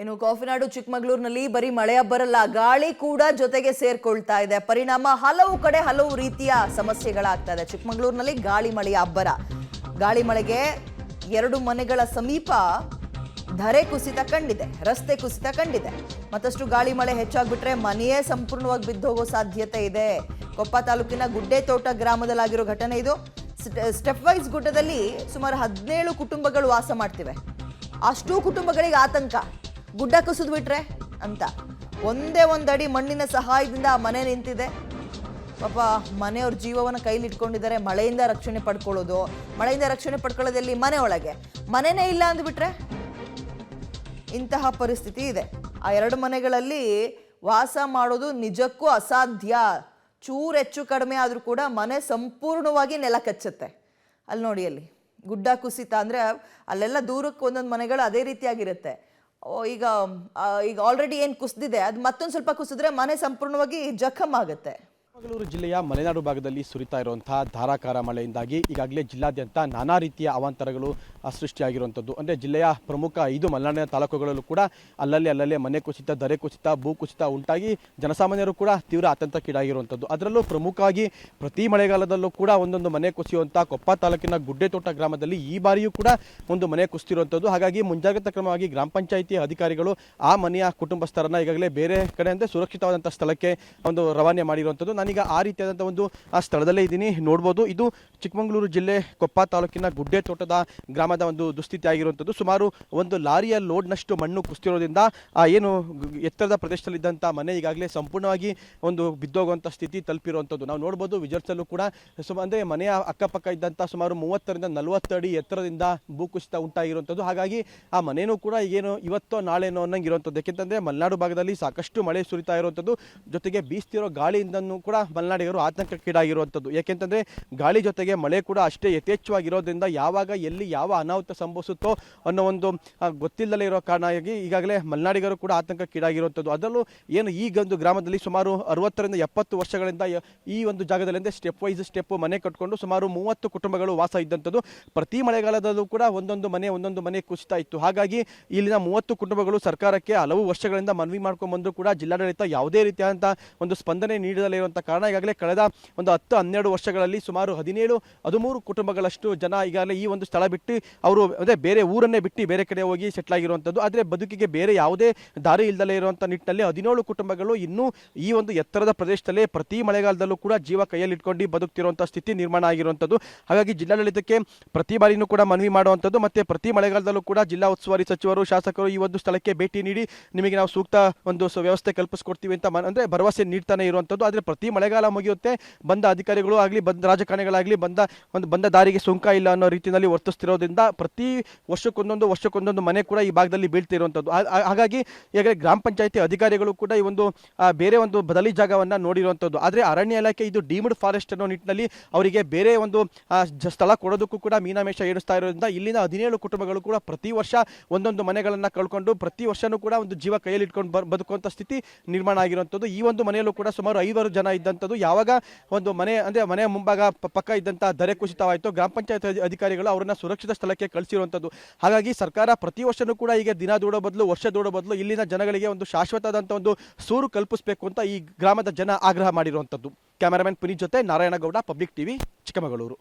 ಇನ್ನು ಕಾಫಿನಾಡು ಚಿಕ್ಕಮಗಳೂರಿನಲ್ಲಿ ಬರೀ ಮಳೆ ಅಬ್ಬರಲ್ಲ, ಗಾಳಿ ಕೂಡ ಜೊತೆಗೆ ಸೇರ್ಕೊಳ್ತಾ ಇದೆ. ಪರಿಣಾಮ ಹಲವು ಕಡೆ ಹಲವು ರೀತಿಯ ಸಮಸ್ಯೆಗಳಾಗ್ತಾ ಇದೆ. ಚಿಕ್ಕಮಗಳೂರಿನಲ್ಲಿ ಗಾಳಿ ಮಳೆಯ ಅಬ್ಬರ. ಗಾಳಿ ಮಳೆಗೆ 2 ಮನೆಗಳ ಸಮೀಪ ಧರೆ ಕುಸಿತ ಕಂಡಿದೆ, ರಸ್ತೆ ಕುಸಿತ ಕಂಡಿದೆ. ಮತ್ತಷ್ಟು ಗಾಳಿ ಮಳೆ ಹೆಚ್ಚಾಗ್ಬಿಟ್ರೆ ಮನೆಯೇ ಸಂಪೂರ್ಣವಾಗಿ ಬಿದ್ದೋಗೋ ಸಾಧ್ಯತೆ ಇದೆ. ಕೊಪ್ಪ ತಾಲೂಕಿನ ಗುಡ್ಡೆತೋಟ ಗ್ರಾಮದಲ್ಲಾಗಿರೋ ಘಟನೆ ಇದು. ಸ್ಟೆಪ್ ವೈಸ್ ಗುಡ್ಡದಲ್ಲಿ ಸುಮಾರು 17 ಕುಟುಂಬಗಳು ವಾಸ ಮಾಡ್ತಿವೆ. ಅಷ್ಟೂ ಕುಟುಂಬಗಳಿಗೆ ಆತಂಕ, ಗುಡ್ಡ ಕುಸಿದು ಬಿಟ್ರೆ ಅಂತ. ಒಂದೇ ಒಂದಡಿ ಮಣ್ಣಿನ ಸಹಾಯದಿಂದ ಆ ಮನೆ ನಿಂತಿದೆ. ಪಾಪ ಮನೆಯವ್ರ ಜೀವವನ್ನು ಕೈಲಿ ಇಟ್ಕೊಂಡಿದ್ದಾರೆ. ಮಳೆಯಿಂದ ರಕ್ಷಣೆ ಪಡ್ಕೊಳ್ಳೋದು, ಮಳೆಯಿಂದ ರಕ್ಷಣೆ ಪಡ್ಕೊಳ್ಳೋದಲ್ಲಿ ಮನೆ ಒಳಗೆ ಮನೆನೇ ಇಲ್ಲ ಅಂದ್ಬಿಟ್ರೆ ಇಂತಹ ಪರಿಸ್ಥಿತಿ ಇದೆ. ಆ 2 ಮನೆಗಳಲ್ಲಿ ವಾಸ ಮಾಡೋದು ನಿಜಕ್ಕೂ ಅಸಾಧ್ಯ. ಚೂರು ಹೆಚ್ಚು ಕಡಿಮೆ ಆದರೂ ಕೂಡ ಮನೆ ಸಂಪೂರ್ಣವಾಗಿ ನೆಲ ಕಚ್ಚುತ್ತೆ. ಅಲ್ಲಿ ನೋಡಿ, ಅಲ್ಲಿ ಗುಡ್ಡ ಕುಸಿತ ಅಂದರೆ ಅಲ್ಲೆಲ್ಲ ದೂರಕ್ಕೆ ಒಂದೊಂದು ಮನೆಗಳು ಅದೇ ರೀತಿಯಾಗಿರುತ್ತೆ. ಈಗ ಆಲ್ರೆಡಿ ಏನು ಕುಸಿದಿದೆ ಅದು ಮತ್ತೊಂದು ಸ್ವಲ್ಪ ಕುಸಿದ್ರೆ ಮನೆ ಸಂಪೂರ್ಣವಾಗಿ ಜಖಮ್ ಆಗುತ್ತೆ. ಚಿಕ್ಕಮಗಳೂರು ಜಿಲ್ಲೆಯ ಮಲೆನಾಡು ಭಾಗದಲ್ಲಿ ಸುರಿತಾ ಇರುವಂತಹ ಧಾರಾಕಾರ ಮಳೆಯಿಂದಾಗಿ ಈಗಾಗಲೇ ಜಿಲ್ಲಾದ್ಯಂತ ನಾನಾ ರೀತಿಯ ಅವಾಂತರಗಳು ಸೃಷ್ಟಿಯಾಗಿರುವಂಥದ್ದು. ಅಂದರೆ ಜಿಲ್ಲೆಯ ಪ್ರಮುಖ 5 ಮಲೆನಾಡಿನ ತಾಲೂಕುಗಳಲ್ಲೂ ಕೂಡ ಅಲ್ಲಲ್ಲೇ ಮನೆ ಕುಸಿತ, ಧರೆ ಕುಸಿತ, ಭೂ ಕುಸಿತ ಉಂಟಾಗಿ ಜನಸಾಮಾನ್ಯರು ಕೂಡ ತೀವ್ರ ಆತಂಕಕ್ಕೀಡಾಗಿರುವಂಥದ್ದು. ಅದರಲ್ಲೂ ಪ್ರಮುಖವಾಗಿ ಪ್ರತಿ ಮಳೆಗಾಲದಲ್ಲೂ ಕೂಡ ಒಂದೊಂದು ಮನೆ ಕುಸಿಯುವಂಥ ಕೊಪ್ಪ ತಾಲೂಕಿನ ಗುಡ್ಡೆತೋಟ ಗ್ರಾಮದಲ್ಲಿ ಈ ಬಾರಿಯೂ ಕೂಡ ಒಂದು ಮನೆ ಕುಸಿತಿರುವಂಥದ್ದು. ಹಾಗಾಗಿ ಮುಂಜಾಗ್ರತಾ ಕ್ರಮವಾಗಿ ಗ್ರಾಮ ಪಂಚಾಯಿತಿ ಅಧಿಕಾರಿಗಳು ಆ ಮನೆಯ ಕುಟುಂಬಸ್ಥರನ್ನ ಈಗಾಗಲೇ ಬೇರೆ ಕಡೆ ಅಂದರೆ ಸುರಕ್ಷಿತವಾದಂಥ ಸ್ಥಳಕ್ಕೆ ಒಂದು ರವಾನೆ ಮಾಡಿರುವಂಥದ್ದು. ನಾನೀಗ ಆ ರೀತಿಯಾದಂಥ ಒಂದು ಆ ಸ್ಥಳದಲ್ಲೇ ಇದ್ದೀನಿ, ನೋಡ್ಬೋದು. ಇದು ಚಿಕ್ಕಮಗಳೂರು ಜಿಲ್ಲೆ ಕೊಪ್ಪ ತಾಲೂಕಿನ ಗುಡ್ಡೆತೋಟದ ಗ್ರಾಮದ ಒಂದು ದುಸ್ಥಿತಿ ಆಗಿರುವಂಥದ್ದು. ಸುಮಾರು ಒಂದು ಲಾರಿಯ ಲೋಡ್ನಷ್ಟು ಮಣ್ಣು ಕುಸಿತಿರೋದ್ರಿಂದ ಏನು ಎತ್ತರದ ಪ್ರದೇಶದಲ್ಲಿದ್ದಂಥ ಮನೆ ಈಗಾಗಲೇ ಸಂಪೂರ್ಣವಾಗಿ ಒಂದು ಬಿದ್ದೋಗುವಂಥ ಸ್ಥಿತಿ ತಲುಪಿರುವಂಥದ್ದು ನಾವು ನೋಡ್ಬೋದು. ವಿಜರ್ಸಲ್ಲೂ ಕೂಡ ಅಂದರೆ ಮನೆಯ ಅಕ್ಕಪಕ್ಕ ಇದ್ದಂಥ ಸುಮಾರು 30ರಿಂದ 40 ಅಡಿ ಎತ್ತರದಿಂದ ಭೂಕುಸಿತ ಉಂಟಾಗಿರುವಂಥದ್ದು. ಹಾಗಾಗಿ ಆ ಮನೇನೂ ಕೂಡ ಏನು ಇವತ್ತೋ ನಾಳೆನೋ ಅನ್ನಂಗೆ ಇರುವಂಥದ್ದು. ಯಾಕೆಂತಂದರೆ ಮಲೆನಾಡು ಭಾಗದಲ್ಲಿ ಸಾಕಷ್ಟು ಮಳೆ ಸುರಿತಾ ಇರುವಂಥದ್ದು, ಜೊತೆಗೆ ಬೀಸ್ತಿರೋ ಗಾಳಿಯಿಂದನೂ ಕೂಡ ಮಲೆನಾಡಿಗರು ಆತಂಕಕ್ಕೀಡಾಗಿರುವಂಥದ್ದು. ಯಾಕೆಂತಂದರೆ ಗಾಳಿ ಜೊತೆಗೆ ಮಳೆ ಕೂಡ ಅಷ್ಟೇ ಯಥೇಚ್ಛವಾಗಿರೋದ್ರಿಂದ ಯಾವಾಗ ಎಲ್ಲಿ ಯಾವ ಅನಾಹುತ ಸಂಭವಿಸುತ್ತೋ ಅನ್ನೋ ಒಂದು ಗೊತ್ತಿಲ್ಲದಲೇ ಇರೋ ಕಾರಣವಾಗಿ ಈಗಾಗಲೇ ಮಲೆನಾಡಿಗರು ಕೂಡ ಆತಂಕಕ್ಕೀಡಾಗಿರುವಂಥದ್ದು. ಅದರಲ್ಲೂ ಏನು ಈಗೊಂದು ಗ್ರಾಮದಲ್ಲಿ ಸುಮಾರು 60ರಿಂದ 70 ವರ್ಷಗಳಿಂದ ಈ ಒಂದು ಜಾಗದಲ್ಲಿ ಸ್ಟೆಪ್ ವೈಸ್ ಸ್ಟೆಪ್ ಮನೆ ಕಟ್ಕೊಂಡು ಸುಮಾರು 30 ಕುಟುಂಬಗಳು ವಾಸ ಇದ್ದಂಥದ್ದು. ಪ್ರತಿ ಮಳೆಗಾಲದಲ್ಲೂ ಕೂಡ ಒಂದೊಂದು ಮನೆ ಕುಸಿತಾ ಇತ್ತು. ಹಾಗಾಗಿ ಇಲ್ಲಿನ 30 ಕುಟುಂಬಗಳು ಸರ್ಕಾರಕ್ಕೆ ಹಲವು ವರ್ಷಗಳಿಂದ ಮನವಿ ಮಾಡ್ಕೊಂಡ್ಬಂದು ಕೂಡ ಜಿಲ್ಲಾಡಳಿತ ಯಾವುದೇ ರೀತಿಯಾದಂಥ ಒಂದು ಸ್ಪಂದನೆ ನೀಡದಲೇ ಇರುವಂಥ ಕಾರಣ ಈಗಾಗಲೇ ಕಳೆದ ಒಂದು 10-12 ವರ್ಷಗಳಲ್ಲಿ ಸುಮಾರು 17-13 ಕುಟುಂಬಗಳಷ್ಟು ಜನ ಈಗಾಗಲೇ ಈ ಒಂದು ಸ್ಥಳ ಬಿಟ್ಟು ಅವರು ಅದೇ ಬೇರೆ ಊರನ್ನೇ ಬಿಟ್ಟು ಬೇರೆ ಕಡೆ ಹೋಗಿ ಸೆಟ್ಲ್ ಆಗಿರುವಂಥದ್ದು. ಆದರೆ ಬದುಕಿಗೆ ಬೇರೆ ಯಾವುದೇ ದಾರಿ ಇಲ್ಲದಲೇ ಇರುವಂಥ ನಿಟ್ಟಿನಲ್ಲಿ 17 ಕುಟುಂಬಗಳು ಇನ್ನೂ ಈ ಒಂದು ಎತ್ತರದ ಪ್ರದೇಶದಲ್ಲೇ ಪ್ರತಿ ಮಳೆಗಾಲದಲ್ಲೂ ಕೂಡ ಜೀವ ಕೈಯಲ್ಲಿ ಇಟ್ಕೊಂಡು ಬದುಕ್ತಿರುವಂಥ ಸ್ಥಿತಿ ನಿರ್ಮಾಣ ಆಗಿರುವಂಥದ್ದು. ಹಾಗಾಗಿ ಜಿಲ್ಲಾಡಳಿತಕ್ಕೆ ಪ್ರತಿ ಬಾರಿನೂ ಕೂಡ ಮನವಿ ಮಾಡುವಂಥದ್ದು ಮತ್ತು ಪ್ರತಿ ಮಳೆಗಾಲದಲ್ಲೂ ಕೂಡ ಜಿಲ್ಲಾ ಉಸ್ತುವಾರಿ ಸಚಿವರು, ಶಾಸಕರು ಈ ಒಂದು ಸ್ಥಳಕ್ಕೆ ಭೇಟಿ ನೀಡಿ ನಿಮಗೆ ನಾವು ಸೂಕ್ತ ಒಂದು ವ್ಯವಸ್ಥೆ ಕಲ್ಪಿಸ್ಕೊಡ್ತೀವಿ ಅಂತ ಅಂದರೆ ಭರವಸೆ ನೀಡ್ತಾನೆ ಇರುವಂಥದ್ದು. ಆದರೆ ಪ್ರತಿ ಮಳೆಗಾಲ ಮುಗಿಯುತ್ತೆ, ಬಂದ ಅಧಿಕಾರಿಗಳು ಆಗಲಿ ಬಂದ ರಾಜಕಾರಣಿಗಳಾಗಲಿ ಬಂದ ದಾರಿಗೆ ಸುಂಕ ಇಲ್ಲ ಅನ್ನೋ ರೀತಿಯಲ್ಲಿ ವರ್ತಿಸ್ತಿರೋದ್ರಿಂದ ಪ್ರತಿ ವರ್ಷಕ್ಕೊಂದೊಂದು ಮನೆ ಕೂಡ ಈ ಭಾಗದಲ್ಲಿ ಬೀಳ್ತಿರುವಂಥದ್ದು. ಹಾಗಾಗಿ ಈಗ ಗ್ರಾಮ ಪಂಚಾಯಿತಿ ಅಧಿಕಾರಿಗಳು ಕೂಡ ಈ ಒಂದು ಬೇರೆ ಒಂದು ಬದಲಿ ಜಾಗವನ್ನು ನೋಡಿರುವಂಥದ್ದು. ಆದರೆ ಅರಣ್ಯ ಇಲಾಖೆ ಇದು ಡೀಮ್ಡ್ ಫಾರೆಸ್ಟ್ ಅನ್ನೋ ನಿಟ್ಟಿನಲ್ಲಿ ಅವರಿಗೆ ಬೇರೆ ಒಂದು ಸ್ಥಳ ಕೊಡೋದಕ್ಕೂ ಕೂಡ ಮೀನಾಮೇಷ ಏಡಿಸ್ತಾ ಇರೋದ್ರಿಂದ ಇಲ್ಲಿನ 17 ಕುಟುಂಬಗಳು ಕೂಡ ಪ್ರತಿ ವರ್ಷ ಒಂದೊಂದು ಮನೆಗಳನ್ನು ಕಳ್ಕೊಂಡು ಪ್ರತಿ ವರ್ಷನೂ ಕೂಡ ಒಂದು ಜೀವ ಕೈಯಲ್ಲಿ ಇಟ್ಕೊಂಡು ಬದುಕುವಂಥ ಸ್ಥಿತಿ ನಿರ್ಮಾಣ ಆಗಿರುವಂಥದ್ದು. ಈ ಒಂದು ಮನೆಯಲ್ಲೂ ಕೂಡ ಸುಮಾರು 5 ಜನ ಇದ್ದಂಥದ್ದು. ಯಾವಾಗ ಒಂದು ಮನೆಯ ಮುಂಭಾಗ ಪಕ್ಕ ಇದ್ದಂಥ ಧರೆ ಕುಸಿತವಾಯಿತು, ಗ್ರಾಮ ಪಂಚಾಯತ್ ಅಧಿಕಾರಿಗಳು ಅವರನ್ನ ಸುರಕ್ಷಿತ ಸ್ಥಳಕ್ಕೆ ಕಳಿಸಿರುವಂಥದ್ದು. ಹಾಗಾಗಿ ಸರ್ಕಾರ ಪ್ರತಿ ವರ್ಷನೂ ಕೂಡ ಈಗ ದಿನ ದೂಡೋ ಬದಲು ವರ್ಷ ದೂಡೋ ಬದಲು ಇಲ್ಲಿನ ಜನಗಳಿಗೆ ಒಂದು ಶಾಶ್ವತವಾದಂಥ ಒಂದು ಸೂರು ಕಲ್ಪಿಸಬೇಕು ಅಂತ ಈ ಗ್ರಾಮದ ಜನ ಆಗ್ರಹ ಮಾಡಿರುವಂಥದ್ದು. ಕ್ಯಾಮರಾಮನ್ ಪುನೀತ್ ಜೊತೆ ನಾರಾಯಣಗೌಡ, ಪಬ್ಲಿಕ್ ಟಿವಿ, ಚಿಕ್ಕಮಗಳೂರು.